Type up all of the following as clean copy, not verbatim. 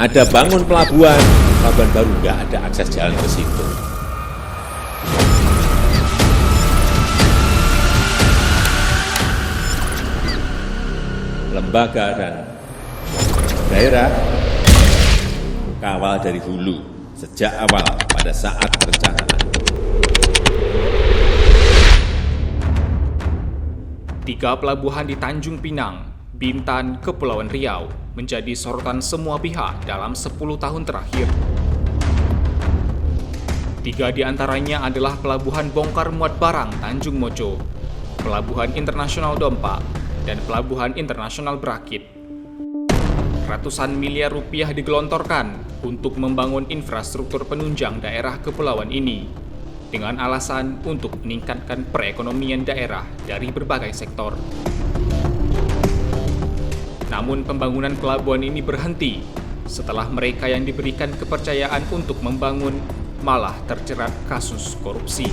ada bangun pelabuhan baru nggak ada akses jalan ke situ. Lembaga dan daerah kawal dari hulu sejak awal pada saat perencanaan. 3 pelabuhan di Tanjung Pinang, Bintan, Kepulauan Riau menjadi sorotan semua pihak dalam 10 tahun terakhir. 3 di antaranya adalah Pelabuhan Bongkar Muat Barang Tanjung Moco, Pelabuhan Internasional Dompa, dan Pelabuhan Internasional Berakit. Ratusan miliar rupiah digelontorkan untuk membangun infrastruktur penunjang daerah kepulauan ini dengan alasan untuk meningkatkan perekonomian daerah dari berbagai sektor. Namun pembangunan pelabuhan ini berhenti setelah mereka yang diberikan kepercayaan untuk membangun malah terjerat kasus korupsi.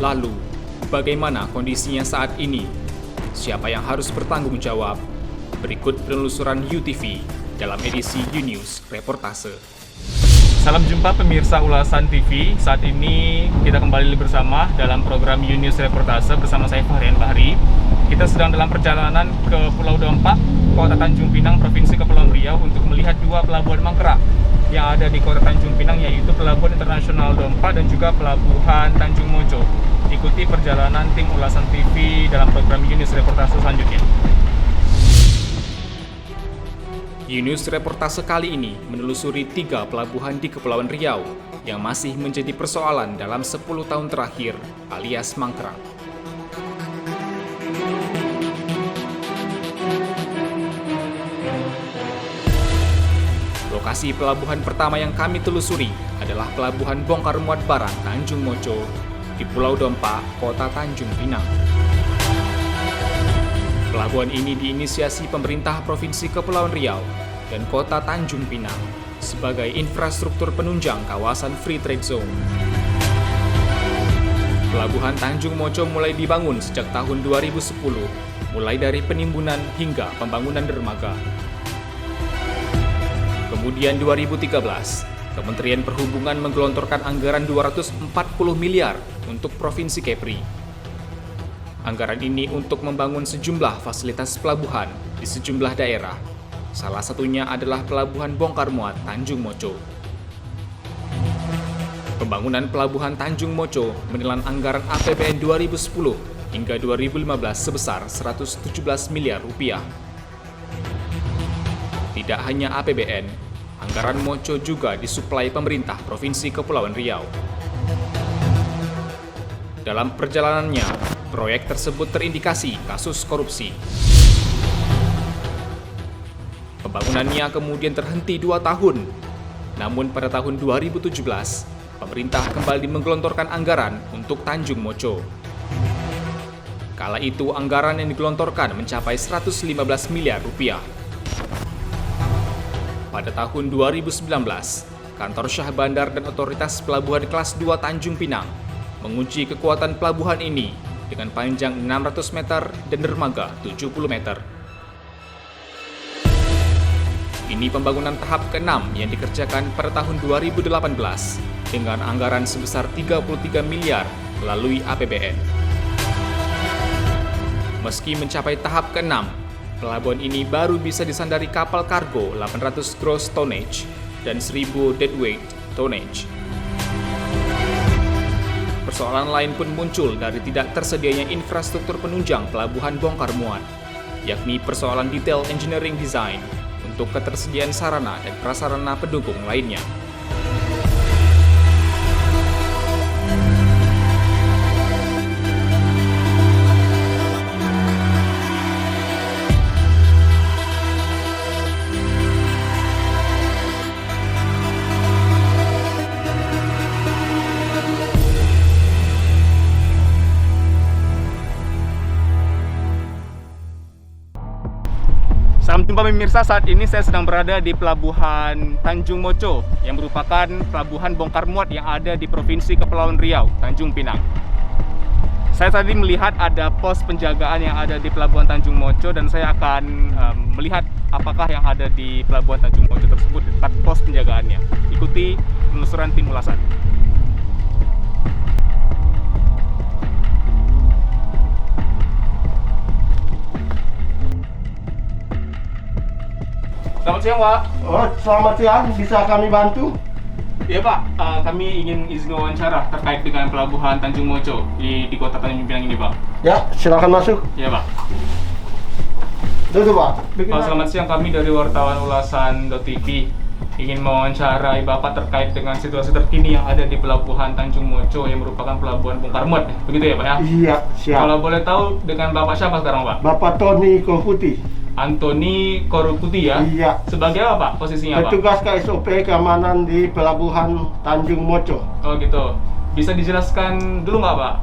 Lalu, bagaimana kondisinya saat ini? Siapa yang harus bertanggung jawab? Berikut penelusuran UTV dalam edisi UNews Reportase. Salam jumpa pemirsa Ulasan TV. Saat ini kita kembali bersama dalam program UNews Reportase bersama saya Fahrian Bahri. Kita sedang dalam perjalanan ke Pulau Dompa, Kota Tanjung Pinang, Provinsi Kepulauan Riau untuk melihat 2 pelabuhan mangkrak yang ada di Kota Tanjung Pinang, yaitu Pelabuhan Internasional Dompa dan juga Pelabuhan Tanjung Moco. Ikuti perjalanan tim Ulasan TV dalam program UNews Reportase selanjutnya. UNews Reportase kali ini menelusuri 3 pelabuhan di Kepulauan Riau yang masih menjadi persoalan dalam 10 tahun terakhir alias mangkrak. Lokasi pelabuhan pertama yang kami telusuri adalah Pelabuhan Bongkar Muat Barang Tanjung Moco di Pulau Dompa, Kota Tanjung Pinang. Pelabuhan ini diinisiasi pemerintah Provinsi Kepulauan Riau dan Kota Tanjung Pinang sebagai infrastruktur penunjang kawasan Free Trade Zone. Pelabuhan Tanjung Moco mulai dibangun sejak tahun 2010, mulai dari penimbunan hingga pembangunan dermaga. Kemudian 2013, Kementerian Perhubungan menggelontorkan anggaran 240 miliar untuk Provinsi Kepri. Anggaran ini untuk membangun sejumlah fasilitas pelabuhan di sejumlah daerah. Salah satunya adalah Pelabuhan Bongkar Muat Tanjung Moco. Pembangunan Pelabuhan Tanjung Moco menelan anggaran APBN 2010 hingga 2015 sebesar 117 miliar rupiah. Tidak hanya APBN, anggaran Moco juga disuplai pemerintah Provinsi Kepulauan Riau. Dalam perjalanannya, proyek tersebut terindikasi kasus korupsi. Pembangunannya kemudian terhenti 2 tahun. Namun pada tahun 2017, pemerintah kembali menggelontorkan anggaran untuk Tanjung Moco. Kala itu anggaran yang digelontorkan mencapai 115 miliar rupiah. Pada tahun 2019, Kantor Syah Bandar dan Otoritas Pelabuhan Kelas 2 Tanjung Pinang menguji kekuatan pelabuhan ini dengan panjang 600 meter dan dermaga 70 meter. Ini pembangunan tahap ke-6 yang dikerjakan pada tahun 2018 dengan anggaran sebesar 33 miliar melalui APBN. Meski mencapai tahap ke-6, pelabuhan ini baru bisa disandari kapal kargo 800 gross tonnage dan 1000 deadweight tonnage. Persoalan lain pun muncul dari tidak tersedianya infrastruktur penunjang pelabuhan bongkar muat, yakni persoalan detail engineering design untuk ketersediaan sarana dan prasarana pendukung lainnya. Salam jumpa pemirsa, saat ini saya sedang berada di Pelabuhan Tanjung Moco yang merupakan pelabuhan bongkar muat yang ada di Provinsi Kepulauan Riau, Tanjung Pinang. Saya tadi melihat ada pos penjagaan yang ada di Pelabuhan Tanjung Mocho dan saya akan melihat apakah yang ada di Pelabuhan Tanjung Mocho tersebut di tempat pos penjagaannya. Ikuti penelusuran tim ulasan. Selamat siang, Pak. Oh, selamat siang. Bisa kami bantu? Iya, Pak. Kami ingin izin wawancara terkait dengan Pelabuhan Tanjung Mocho di kota Tanjung Pinang ini, Pak. Ya, silakan masuk. Iya, Pak. Duduk, Pak. Pak, selamat siang. Kami dari wartawan ulasan.tv ingin mewawancarai Bapak terkait dengan situasi terkini yang ada di Pelabuhan Tanjung Mocho yang merupakan pelabuhan bongkar muat. Begitu ya, Pak ya? Iya, siap. Kalau boleh tahu dengan Bapak siapa sekarang, Pak? Bapak Tony Kofuti. Antoni Koruputi ya? Iya. Sebagai apa, Pak? Posisinya, Pak? Petugas KSOP keamanan di Pelabuhan Tanjung Mocho. Oh gitu. Bisa dijelaskan dulu nggak, Pak?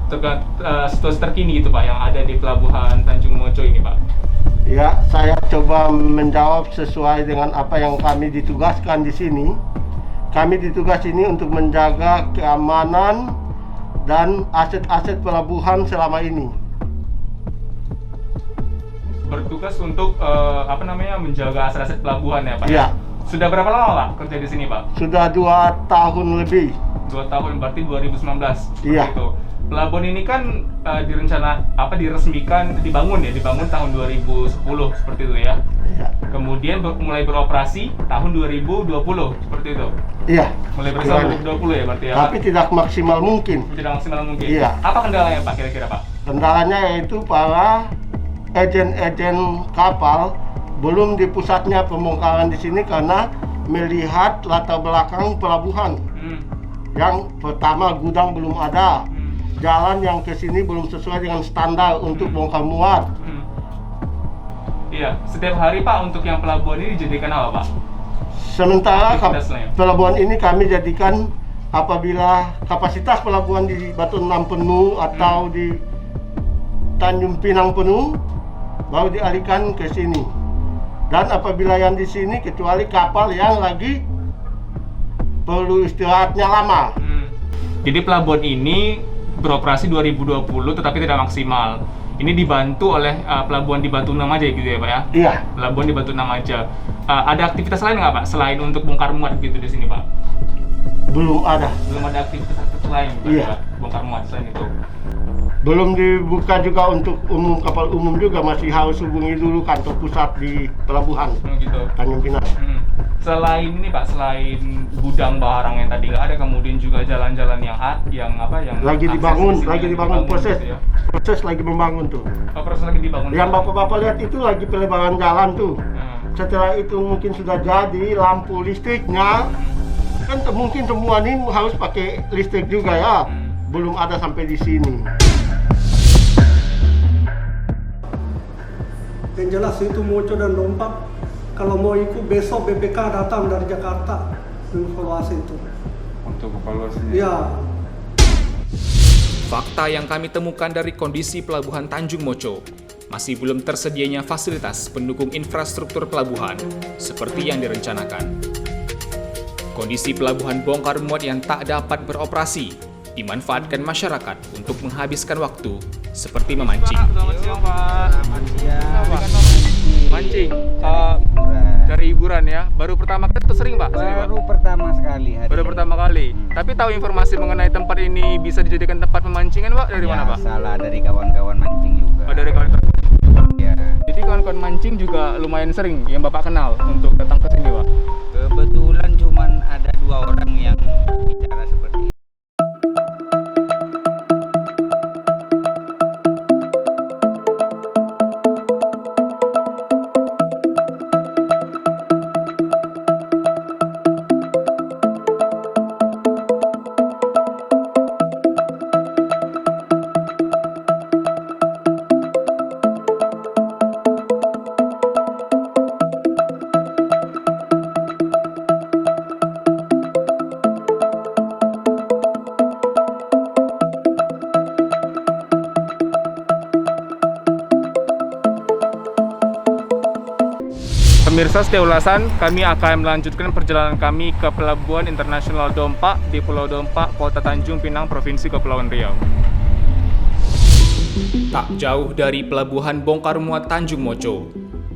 Terkait situasi terkini gitu, Pak, yang ada di Pelabuhan Tanjung Mocho ini, Pak? Ya, saya coba menjawab sesuai dengan apa yang kami ditugaskan di sini. Kami ditugas ini untuk menjaga keamanan dan aset-aset pelabuhan selama ini. Bertugas untuk menjaga aset-aset pelabuhan ya, Pak? Iya. Sudah berapa lama, Pak, kerja di sini, Pak? Sudah 2 tahun lebih. 2 tahun, berarti 2019. Iya. Gitu. Pelabuhan ini kan dibangun tahun 2010 seperti itu ya. Iya. Kemudian mulai beroperasi tahun 2020 seperti itu. Iya. Mulai beroperasi Gimana? 2020 ya berarti ya. Tapi tidak maksimal mungkin. Tidak maksimal mungkin. Iya. Apa kendalanya, Pak, kira-kira, Pak? Kendalanya yaitu para agen-agen kapal belum di pusatnya pembongkaran di sini karena melihat latar belakang pelabuhan. Yang pertama, gudang belum ada. Jalan yang ke sini belum sesuai dengan standar untuk bongkar muat. Iya, setiap hari, Pak, untuk yang pelabuhan ini dijadikan apa, Pak? Sementara Aktivitasnya. pelabuhan ini kami jadikan apabila kapasitas pelabuhan di Batu Enam penuh atau di Tanjung Pinang penuh, baru dialihkan ke sini. Dan apabila yang di sini kecuali kapal yang lagi perlu istirahatnya lama. Jadi pelabuhan ini beroperasi 2020 tetapi tidak maksimal. Ini dibantu oleh pelabuhan di Batu Enam aja gitu ya, Pak ya? Iya. Pelabuhan di Batu Enam aja. Ada aktivitas lain nggak, Pak, selain untuk bongkar muat gitu di sini, Pak? Belum ada. Belum ada aktivitas lain, Pak, Iya. Pak, bongkar muat selain itu. Belum dibuka juga untuk umum, kapal umum juga masih harus hubungi dulu kantor pusat di pelabuhan Gitu. Tanjung Pinang. Selain ini, Pak, selain gudang barang yang tadi nggak ada, kemudian juga jalan-jalan yang Lagi akses dibangun, di sini lagi yang dibangun proses. gitu ya. Proses lagi membangun tuh. Oh, proses lagi dibangun. Yang bapak-bapak lihat itu lagi pelebaran jalan tuh. Setelah itu mungkin sudah jadi lampu listriknya. Kan mungkin semua ini harus pakai listrik juga ya. Belum ada sampai di sini. Yang jelas itu Mocho dan Dompak, kalau mau ikut besok BPK datang dari Jakarta mengevaluasi itu. Untuk evaluasinya? Ya. Fakta yang kami temukan dari kondisi Pelabuhan Tanjung Mocho, masih belum tersedianya fasilitas pendukung infrastruktur pelabuhan seperti yang direncanakan. Kondisi pelabuhan bongkar muat yang tak dapat beroperasi dimanfaatkan masyarakat untuk menghabiskan waktu seperti memancing. Selamat siang, Pak. Selamat siang. Mancing. Cari hiburan ya. Baru pertama kali atau sering, Pak? Sering, Pak? Baru pertama sekali hari Baru ini. pertama kali. Tapi tahu informasi mengenai tempat ini bisa dijadikan tempat memancingan, Pak? Dari mana, Pak? Salah dari kawan-kawan mancing juga. Oh, dari kawan. Ya. Jadi kawan-kawan mancing juga lumayan sering yang Bapak kenal untuk datang ke sini, Pak? Kebetulan cuman ada 2 orang yang bicara seperti itu. Pemirsa setia ulasan, kami akan melanjutkan perjalanan kami ke Pelabuhan Internasional Dompak di Pulau Dompak, Kota Tanjung Pinang, Provinsi Kepulauan Riau. Tak jauh dari Pelabuhan Bongkar Muat Tanjung Moco,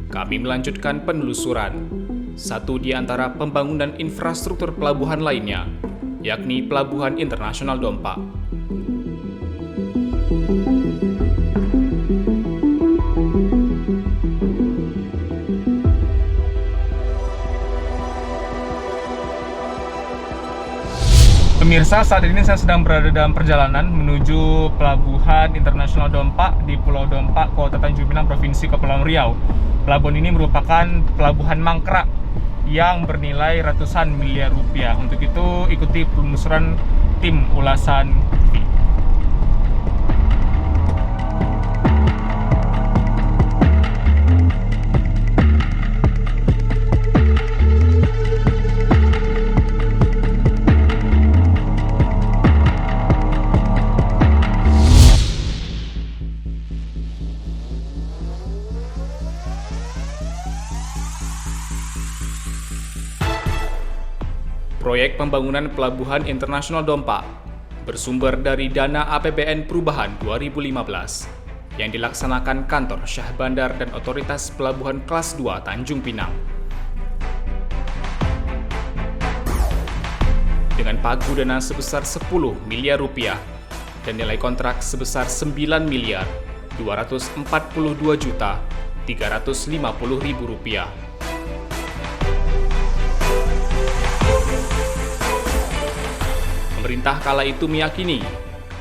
kami melanjutkan penelusuran satu di antara pembangunan infrastruktur pelabuhan lainnya, yakni Pelabuhan Internasional Dompa. Pemirsa, saat ini saya sedang berada dalam perjalanan menuju Pelabuhan Internasional Dompa di Pulau Dompa, Kota Tanjung Pinang, Provinsi Kepulauan Riau. Pelabuhan ini merupakan pelabuhan mangkrak yang bernilai ratusan miliar rupiah. Untuk itu, ikuti penelusuran tim ulasan TV. Proyek pembangunan Pelabuhan Internasional Dompa bersumber dari dana APBN Perubahan 2015 yang dilaksanakan Kantor Syah Bandar dan Otoritas Pelabuhan Kelas 2 Tanjung Pinang. Dengan pagu dana sebesar 10 miliar rupiah dan nilai kontrak sebesar 9 miliar 242 juta 350 ribu rupiah. Pemerintah kala itu meyakini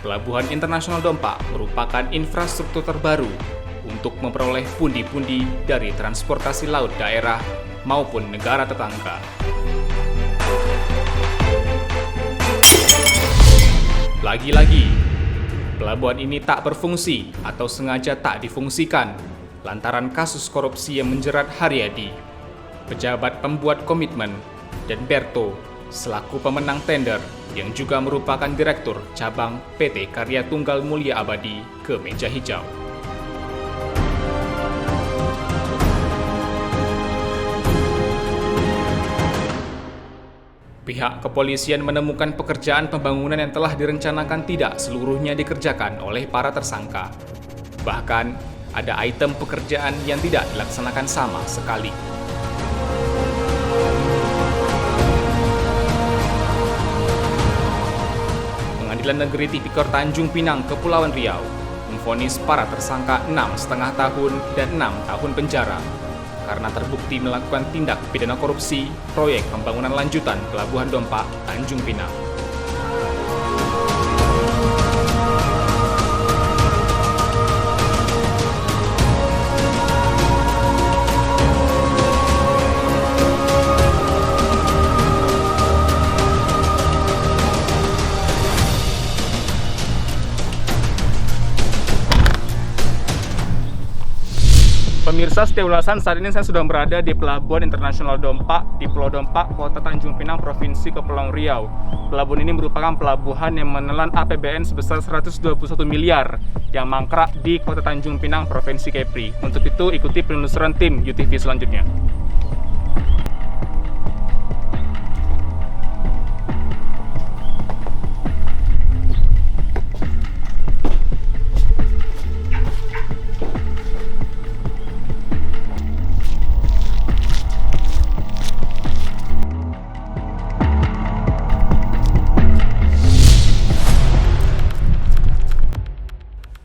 Pelabuhan Internasional Dompa merupakan infrastruktur terbaru untuk memperoleh pundi-pundi dari transportasi laut daerah maupun negara tetangga. Lagi-lagi, pelabuhan ini tak berfungsi atau sengaja tak difungsikan lantaran kasus korupsi yang menjerat Haryadi, pejabat pembuat komitmen, dan Berto selaku pemenang tender yang juga merupakan direktur cabang PT Karya Tunggal Mulia Abadi ke meja hijau. Pihak kepolisian menemukan pekerjaan pembangunan yang telah direncanakan tidak seluruhnya dikerjakan oleh para tersangka. Bahkan, ada item pekerjaan yang tidak dilaksanakan sama sekali. Pengadilan Negeri Tipikor Tanjung Pinang, Kepulauan Riau memvonis para tersangka 6,5 tahun dan 6 tahun penjara karena terbukti melakukan tindak pidana korupsi proyek pembangunan lanjutan Pelabuhan Dompa Tanjung Pinang. Pemirsa, setia ulasan, saat ini saya sudah berada di Pelabuhan Internasional Dompa di Pulau Dompa, Kota Tanjung Pinang, Provinsi Kepulauan Riau. Pelabuhan ini merupakan pelabuhan yang menelan APBN sebesar 121 miliar yang mangkrak di Kota Tanjung Pinang, Provinsi Kepri. Untuk itu, ikuti penelusuran tim UTV selanjutnya.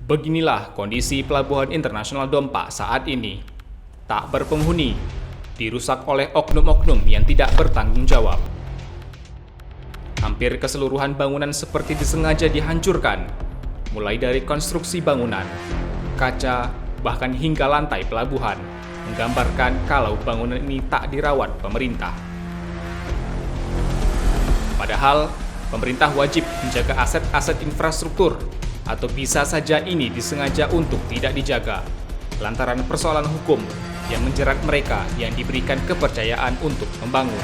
Beginilah kondisi Pelabuhan Internasional Dompa saat ini. Tak berpenghuni, dirusak oleh oknum-oknum yang tidak bertanggung jawab. Hampir keseluruhan bangunan seperti disengaja dihancurkan, mulai dari konstruksi bangunan, kaca, bahkan hingga lantai pelabuhan, menggambarkan kalau bangunan ini tak dirawat pemerintah. Padahal, pemerintah wajib menjaga aset-aset infrastruktur, atau bisa saja ini disengaja untuk tidak dijaga, lantaran persoalan hukum yang menjerat mereka yang diberikan kepercayaan untuk membangun.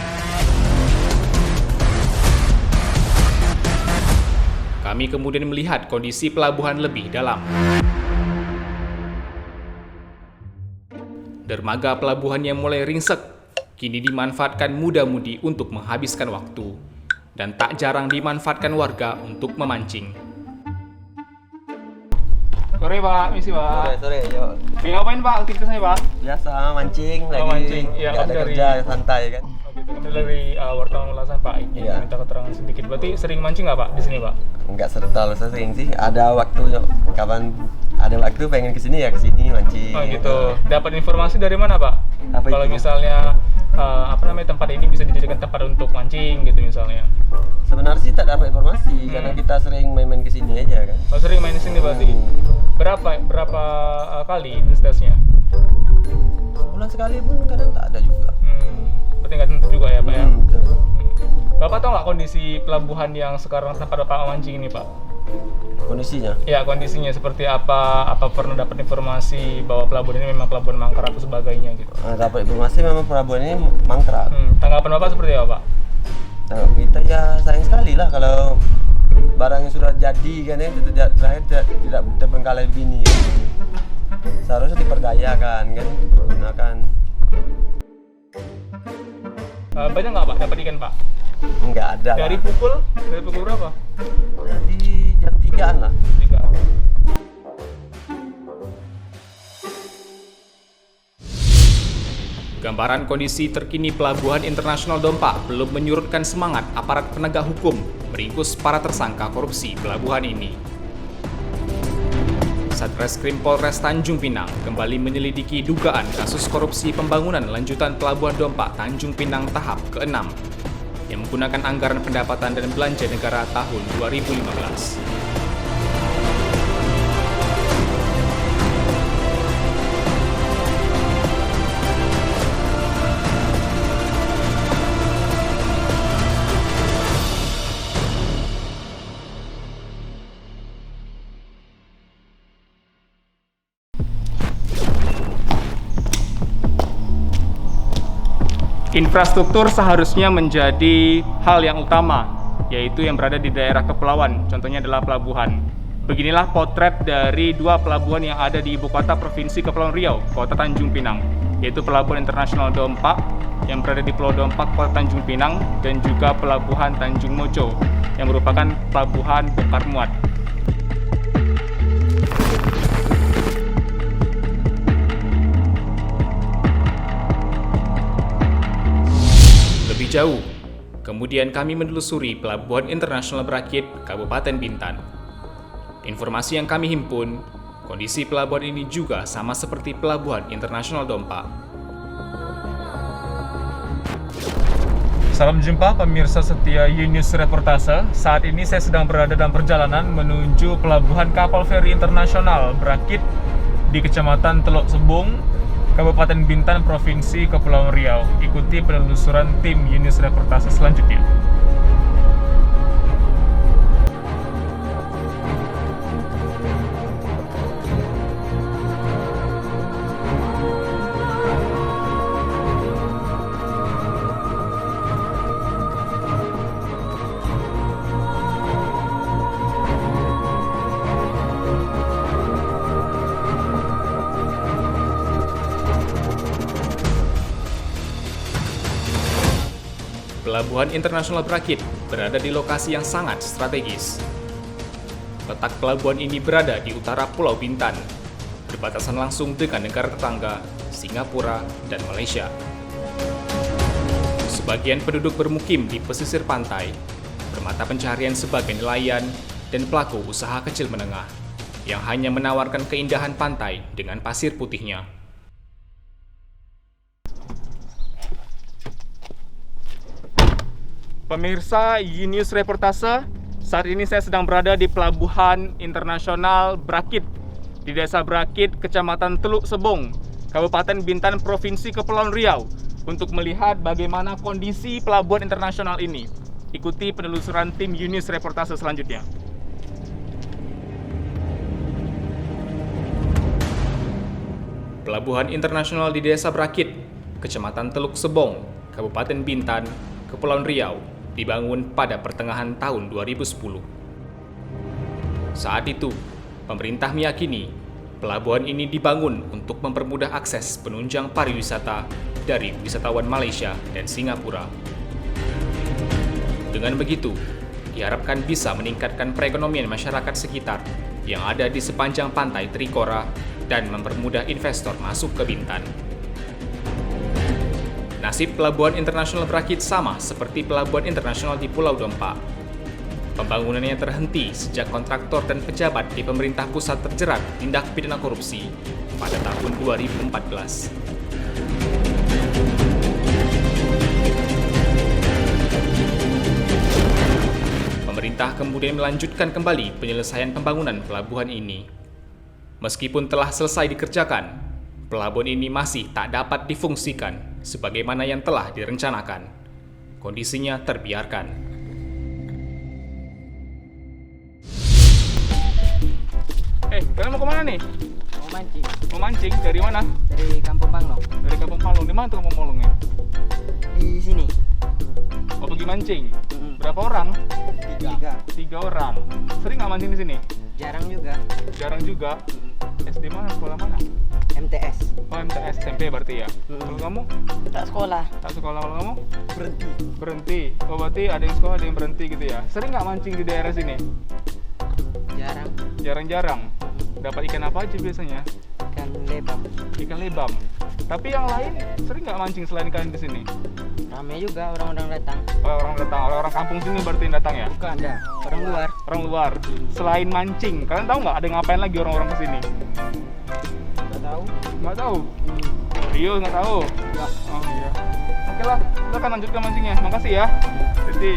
Kami kemudian melihat kondisi pelabuhan lebih dalam. Dermaga pelabuhan yang mulai ringsek, kini dimanfaatkan muda-mudi untuk menghabiskan waktu, dan tak jarang dimanfaatkan warga untuk memancing. Sore Pak, misi Pak. Sore, yuk. Lagi ngapain Pak aktivitasnya Pak? Biasa mancing lagi. Mancing. Iya, Nggak Om ada dari kerja, santai kan. Ini dari wartawan Ulasan Pak. Ini Iya. minta keterangan sedikit. Berarti sering mancing nggak Pak di sini Pak? Enggak terlalu sering sih. Ada waktu kapan ada waktu pengen kesini ya kesini mancing. Oh gitu. Dapat informasi dari mana Pak? Apa Kalau itu? misalnya tempat ini bisa dijadikan tempat untuk mancing gitu misalnya. Sebenarnya sih tak dapat informasi karena kita sering main-main kesini aja kan. Oh, sering main di sini berarti. Berapa kali intensitasnya? Bulan sekali pun kadang tak ada juga. Berarti nggak tentu juga ya Pak ya? Betul. Bapak tahu nggak kondisi pelabuhan yang sekarang tempat Bapak mancing ini Pak? Kondisinya. Ya, kondisinya seperti apa? Apa pernah dapat informasi bahwa pelabuhan ini memang pelabuhan mangkrak atau sebagainya gitu? Dapat informasi memang pelabuhan ini mangkrak. Tanggapan Bapak seperti apa Pak? Nah, kita ya sayang sekali lah kalau barang yang sudah jadi kan ya terakhir tidak terbengkalai begini. Seharusnya diperdayakan kan, dipergunakan. Banyak nggak Pak dapat ikan Pak? Enggak ada. Dari pukul berapa? Di jam 3-an lah. 3. Gambaran kondisi terkini Pelabuhan Internasional Dompa belum menyurutkan semangat aparat penegak hukum meringkus para tersangka korupsi pelabuhan ini. Satreskrim Polres Tanjung Pinang kembali menyelidiki dugaan kasus korupsi pembangunan lanjutan Pelabuhan Dompa Tanjung Pinang tahap ke-6 yang menggunakan anggaran pendapatan dan belanja negara tahun 2015. Infrastruktur seharusnya menjadi hal yang utama, yaitu yang berada di daerah kepulauan, contohnya adalah pelabuhan. Beginilah potret dari dua pelabuhan yang ada di ibu kota Provinsi Kepulauan Riau, Kota Tanjung Pinang, yaitu Pelabuhan Internasional Dompa yang berada di Pulau Dompa, Kota Tanjung Pinang, dan juga Pelabuhan Tanjung Moco yang merupakan pelabuhan bongkar muat. Lebih jauh, kemudian kami menelusuri Pelabuhan Internasional Brakit, Kabupaten Bintan. Informasi yang kami himpun, kondisi pelabuhan ini juga sama seperti Pelabuhan Internasional Dompa. Salam jumpa pemirsa setia News Reportase. Saat ini saya sedang berada dalam perjalanan menuju Pelabuhan Kapal Feri Internasional Brakit di Kecamatan Teluk Sebung, Kabupaten Bintan, Provinsi Kepulauan Riau. Ikuti penelusuran tim News Reportase selanjutnya. Pelabuhan Internasional Brakit berada di lokasi yang sangat strategis. Letak pelabuhan ini berada di utara Pulau Bintan, berbatasan langsung dengan negara tetangga, Singapura, dan Malaysia. Sebagian penduduk bermukim di pesisir pantai, bermata pencaharian sebagai nelayan dan pelaku usaha kecil menengah, yang hanya menawarkan keindahan pantai dengan pasir putihnya. Pemirsa News Reportase, saat ini saya sedang berada di Pelabuhan Internasional Brakit, di Desa Brakit, Kecamatan Teluk Sebung, Kabupaten Bintan, Provinsi Kepulauan Riau, untuk melihat bagaimana kondisi pelabuhan internasional ini. Ikuti penelusuran tim News Reportase selanjutnya. Pelabuhan internasional di Desa Brakit, Kecamatan Teluk Sebong, Kabupaten Bintan, Kepulauan Riau, dibangun pada pertengahan tahun 2010. Saat itu, pemerintah meyakini pelabuhan ini dibangun untuk mempermudah akses penunjang pariwisata dari wisatawan Malaysia dan Singapura. Dengan begitu, diharapkan bisa meningkatkan perekonomian masyarakat sekitar yang ada di sepanjang pantai Trikora dan mempermudah investor masuk ke Bintan. Nasib Pelabuhan Internasional Berakit sama seperti Pelabuhan Internasional di Pulau Dompa. Pembangunannya terhenti sejak kontraktor dan pejabat di pemerintah pusat terjerat tindak pidana korupsi pada tahun 2014. Pemerintah kemudian melanjutkan kembali penyelesaian pembangunan pelabuhan ini. Meskipun telah selesai dikerjakan, pelabuhan ini masih tak dapat difungsikan sebagaimana yang telah direncanakan. Kondisinya terbiarkan. Kalian mau kemana nih? Mau mancing Mau mancing? Dari mana? dari Kampung Panglong. Dari Kampung Palung. Di mana tuh Kampung Palungnya? Di sini. Mau pergi mancing? Berapa orang? 3 orang. Sering nggak mancing di sini? Jarang juga. Jarang juga. SD mana? Sekolah mana? MTS. Oh, MTS SMP berarti ya. Kalau kamu? Tak sekolah. Tak sekolah. Kalau kamu? Berhenti. Berhenti. Oh, berarti ada yang sekolah, ada yang berhenti gitu ya. Sering nggak mancing di daerah sini? Jarang. Jarang-jarang. Dapat ikan apa aja biasanya? Ikan lebam. Ikan lebam. Tapi yang lain sering nggak mancing selain kalian di sini? Ramai juga orang-orang datang. Orang datang, orang kampung sini berarti yang datang ya? Bukan ada. Orang luar. Orang luar. Selain mancing, kalian tahu nggak ada ngapain lagi orang-orang kesini? Nggak tahu. Nggak tahu. Serius nggak tahu? Ya. Oh iya. Oke lah, kita akan lanjutkan mancingnya. Makasih ya. Jadi.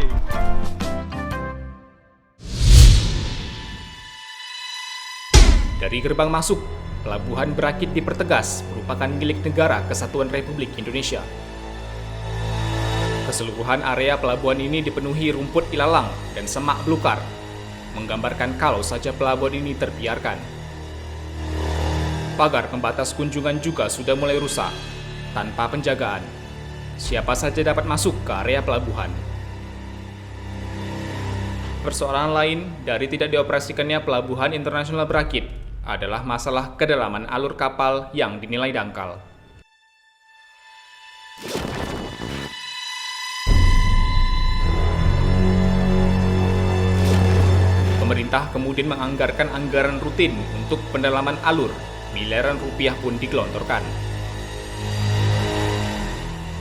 Dari gerbang masuk, Pelabuhan Berakit dipertegas merupakan milik Negara Kesatuan Republik Indonesia. Keseluruhan area pelabuhan ini dipenuhi rumput ilalang dan semak belukar, menggambarkan kalau saja pelabuhan ini terbiarkan. Pagar pembatas kunjungan juga sudah mulai rusak, tanpa penjagaan. Siapa saja dapat masuk ke area pelabuhan. Persoalan lain dari tidak dioperasikannya Pelabuhan Internasional Berakit adalah masalah kedalaman alur kapal yang dinilai dangkal. Pemerintah kemudian menganggarkan anggaran rutin untuk pendalaman alur, miliaran rupiah pun digelontorkan.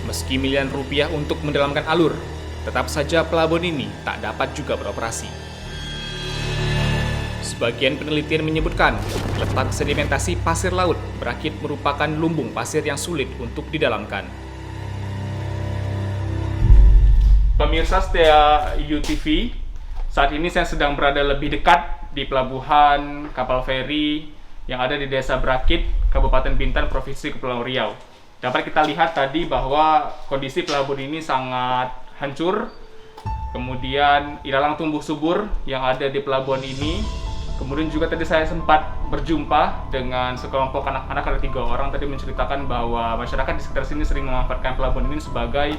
Meski miliaran rupiah untuk mendalamkan alur, tetap saja pelabuhan ini tak dapat juga beroperasi. Sebagian penelitian menyebutkan letak sedimentasi pasir laut Berakit merupakan lumbung pasir yang sulit untuk didalamkan. Pemirsa setia UTV, saat ini saya sedang berada lebih dekat di pelabuhan kapal feri yang ada di Desa Berakit, Kabupaten Bintan, Provinsi Kepulauan Riau. Dapat kita lihat tadi bahwa kondisi pelabuhan ini sangat hancur. Kemudian ilalang tumbuh subur yang ada di pelabuhan ini. Kemudian juga tadi saya sempat berjumpa dengan sekelompok anak-anak, ada 3 orang tadi menceritakan bahwa masyarakat di sekitar sini sering memanfaatkan pelabuhan ini sebagai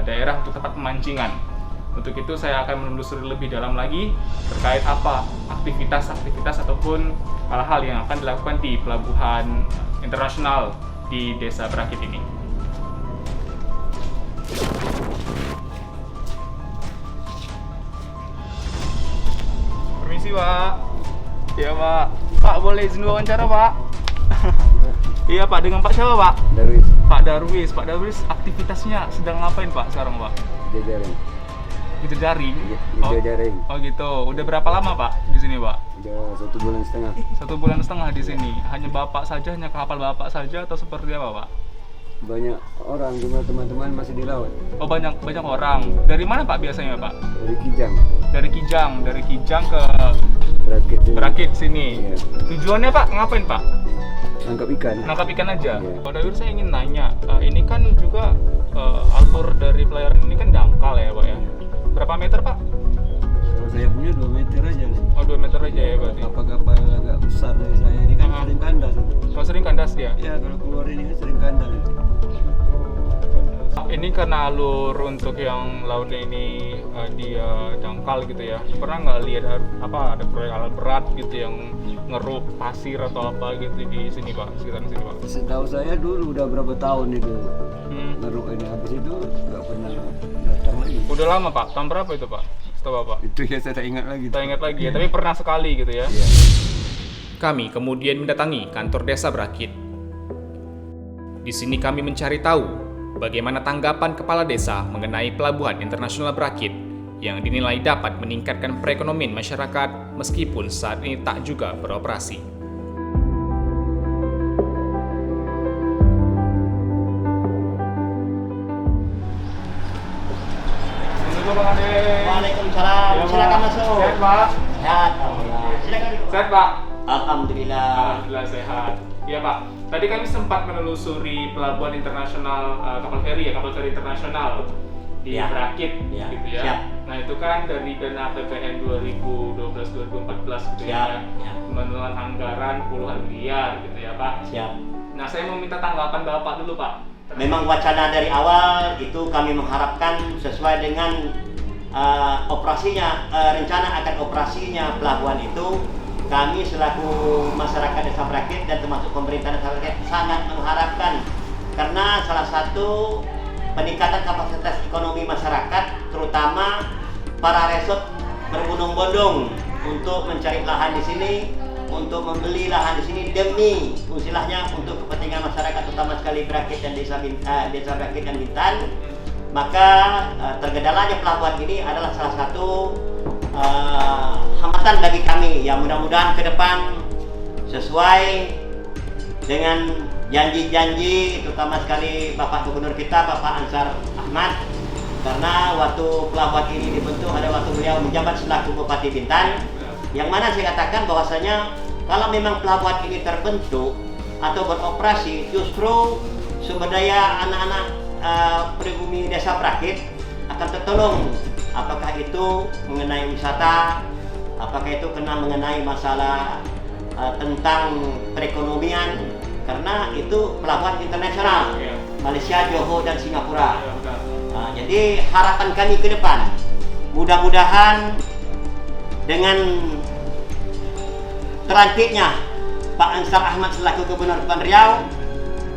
daerah untuk tempat pemancingan. Untuk itu saya akan menelusuri lebih dalam lagi terkait apa aktivitas ataupun hal-hal yang akan dilakukan di pelabuhan internasional di Desa Berakit ini. Permisi Pak. Iya Pak. Pak boleh izin wawancara Pak? Iya Pak, dengan Pak siapa Pak? Darwis. Pak Darwis. Pak Darwis aktivitasnya sedang ngapain Pak sekarang Pak? Jajaring. Gitu jaring? Jajaring. Oh gitu. Udah berapa lama Pak di sini Pak? Udah 1 bulan setengah. 1 bulan setengah di sini. Hanya Bapak saja, hanya kapal Bapak saja atau seperti apa Pak? Banyak orang, cuma teman-teman masih di laut. Oh banyak orang. Dari mana Pak biasanya Pak? Dari Kijang. Dari Kijang ke Berakit. sini. Iya. Tujuannya Pak ngapain Pak? Nangkap ikan. Nangkap ikan aja. Iya. Pak Dawir, saya ingin nanya, ini kan juga alur dari pelayaran ini kan dangkal ya Pak ya. Berapa meter Pak? Kalau saya punya 2 meter aja. Oh 2 meter aja ya berarti. Kapal-kapal agak besar dari saya ini kan sering kandas. Oh sering kandas dia? Ya kalau keluar ini kan sering kandas. Ini karena alur untuk yang lautnya ini dia dangkal gitu ya. Pernah nggak lihat ada proyek alat berat gitu yang ngeruk pasir atau apa gitu di sini Pak, sekitaran sini Pak? Setahu saya dulu udah berapa tahun itu ngeruk ini, habis itu nggak pernah datang lagi. Udah lama Pak, tahun berapa itu Pak? setahu Bapak? Itu ya saya tak ingat lagi. Tak ingat lagi ya, tapi pernah sekali gitu ya. Iya. Kami kemudian mendatangi kantor desa Brakit. Di sini kami mencari tahu bagaimana tanggapan kepala desa mengenai Pelabuhan Internasional Brakit yang dinilai dapat meningkatkan perekonomian masyarakat meskipun saat ini tak juga beroperasi. Assalamualaikum Bang Ade. Waalaikumsalam. Ya, Pak. Silakan masuk. Sehat Pak? Sehat. Alhamdulillah. Silakan. Sehat Pak? Alhamdulillah. Alhamdulillah sehat. Iya Pak, tadi kami sempat menelusuri pelabuhan internasional kapal feri internasional di Ya. Brakit Ya. gitu ya. Siap. Nah itu kan dari dana APBN 2012-2014 gitu Siap. ya, Ya. menelan anggaran puluhan miliar gitu ya Pak. Siap. Nah saya mau minta tanggapan Bapak dulu Pak. Memang wacana dari awal itu kami mengharapkan sesuai dengan rencana akan operasinya pelabuhan itu, kami selaku masyarakat Desa Brakit dan termasuk pemerintah Desa Brakit sangat mengharapkan, karena salah satu peningkatan kapasitas ekonomi masyarakat, terutama para resort berbondong-bondong untuk mencari lahan di sini, untuk membeli lahan di sini demi istilahnya untuk kepentingan masyarakat, terutama sekali Brakit dan Desa Brakit dan Bintan. Maka tergendalanya pelabuhan ini adalah salah satu hambatan bagi kami. Ya mudah-mudahan ke depan sesuai dengan janji-janji, terutama sekali Bapak Gubernur kita, Bapak Ansar Ahmad, karena waktu pelabuhan ini dibentuk ada waktu beliau menjabat selaku Bupati Bintan, yang mana saya katakan bahwasanya kalau memang pelabuhan ini terbentuk atau beroperasi, justru sumber daya anak-anak pribumi Desa Brakit akan tertolong, apakah itu mengenai wisata, apakah itu kena mengenai masalah tentang perekonomian, karena itu pelabuhan internasional Malaysia, Johor dan Singapura. Jadi harapan kami ke depan, mudah-mudahan dengan terlantiknya Pak Ansar Ahmad selaku Gubernur Kepulauan Riau,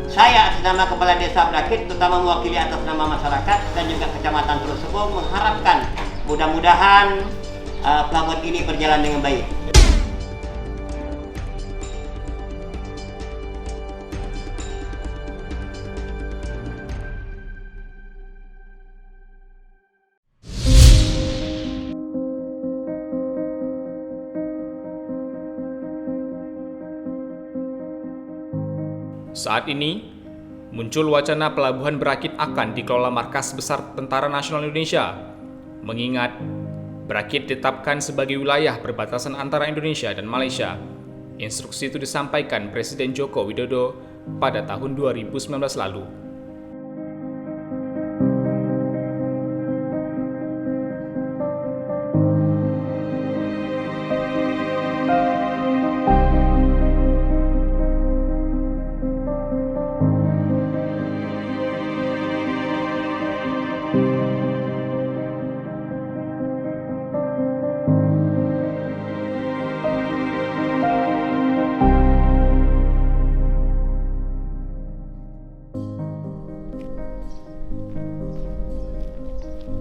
saya atas nama Kepala Desa Brakit, terutama mewakili atas nama masyarakat dan juga Kecamatan Teluk Sebo, mengharapkan mudah-mudahan pelabuhan ini berjalan dengan baik. Saat ini, muncul wacana Pelabuhan Brakit akan dikelola Markas Besar Tentara Nasional Indonesia, mengingat Brakit ditetapkan sebagai wilayah perbatasan antara Indonesia dan Malaysia. Instruksi itu disampaikan Presiden Joko Widodo pada tahun 2019 lalu.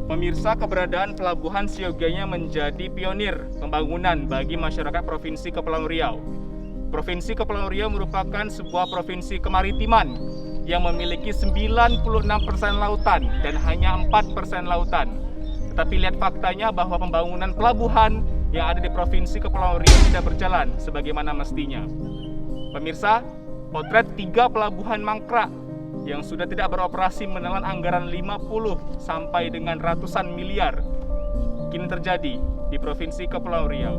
Pemirsa, keberadaan Pelabuhan siogianya menjadi pionir pembangunan bagi masyarakat Provinsi Kepulauan Riau. Provinsi Kepulauan Riau merupakan sebuah provinsi kemaritiman yang memiliki 96% lautan dan hanya 4% lautan. Tetapi lihat faktanya bahwa pembangunan pelabuhan yang ada di Provinsi Kepulauan Riau tidak berjalan sebagaimana mestinya. Pemirsa, potret 3 pelabuhan mangkrak yang sudah tidak beroperasi menelan anggaran 50 sampai dengan ratusan miliar kini terjadi di Provinsi Kepulauan Riau.